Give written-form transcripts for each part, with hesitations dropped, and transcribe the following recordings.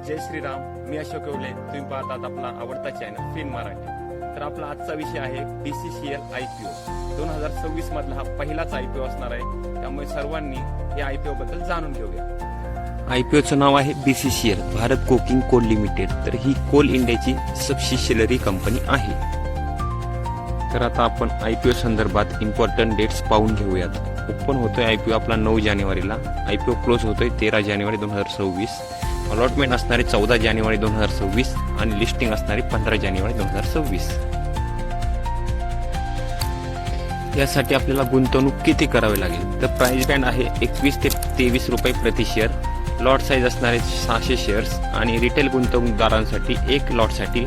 जय श्रीराम. मी अशोक येवले. तुम्ही पाहतात आपला आवडता चॅनल फिन मराठी. तर आपला आजचा विषय आहे BCCL IPO. 2026 मधला हा पहिलाच IPO असणार आहे, त्यामुळे सर्वांनी या IPO बद्दल जाणून घेऊया. IPOचं नाव आहे BCCL, Bharat Coking Coal Limited. तर ही कोल इंडियाची सबसिशियरी कंपनी आहे. तर आता आपण IPO संदर्भात इम्पॉर्टंट डेट्स पाहून घेऊयात. ओपन होतोय IPO आपला 9 जानेवारीला. IPO क्लोज होतोय 13 जानेवारी 2026. अलॉटमेंट असणारे 14 जानेवारी 2026 आणि लिस्टिंग असणारी 15 जानेवारी 2026. यासाठी आपल्याला गुंतवणूक किती करावी लागेल? तर प्राइस बँड आहे 21 ते 23 रुपये प्रति शेअर. लॉट साईज असणारे 600 शेअर्स आणि रिटेल गुंतवणूकदारांसाठी एक लॉटसाठी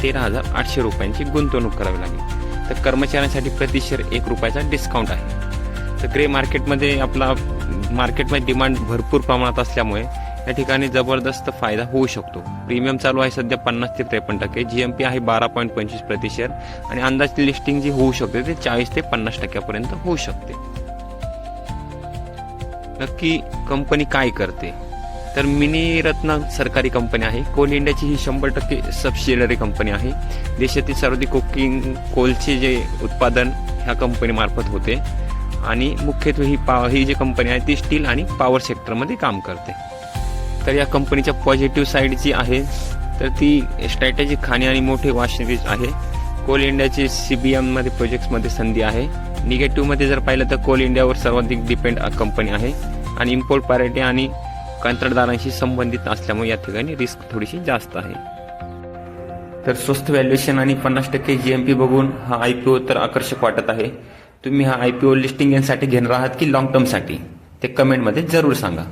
13,800 रुपयांची गुंतवणूक करावी लागेल. तर कर्मचाऱ्यांसाठी प्रति शेअर 1 रुपयाचा डिस्काउंट आहे. तर ग्रे मार्केटमध्ये मार्केटमध्ये डिमांड भरपूर प्रमाणात असल्यामुळे या ठिकाणी जबरदस्त फायदा होऊ शकतो. प्रीमियम चालू आहे सध्या 50 ते 53%. GMP आहे 12.25 प्रति शेअर आणि अंदाज लिस्टिंग जी होऊ शकते ते 40 ते 50% होऊ शकते. नक्की कंपनी काय करते? तर मिनी रत्न सरकारी कंपनी आहे. कोल इंडियाची ही 100% सबसिडियरी कंपनी आहे. देशातील सर्वाधिक कोकिंग कोलचे जे उत्पादन ह्या कंपनी मार्फत होते आणि मुख्यत्वे ही जी कंपनी आहे ती स्टील आणि पॉवर सेक्टरमध्ये काम करते. तर या कंपनीच्या पॉझिटिव्ह साईड जी आहे तर ती स्ट्रॅटेजिक खाणी आणि मोठे वाशनरीज आहे. कोल इंडियाची CBM मध्ये प्रोजेक्ट्समध्ये संधी आहे. निगेटिव्हमध्ये जर पाहिलं तर कोल इंडियावर सर्वाधिक डिपेंड कंपनी आहे आणि इम्पोर्ट पॅरिटी आणि कंत्राटदारांशी संबंधित असल्यामुळे या ठिकाणी रिस्क थोडीशी जास्त आहे. तर स्वस्त व्हॅल्युएशन आणि 50% GMP बघून हा IPO तर आकर्षक वाटत आहे. तुम्ही हा IPO लिस्टिंग साठी घेणार आहात की लॉंग टर्मसाठी? ते कमेंटमध्ये जरूर सांगा.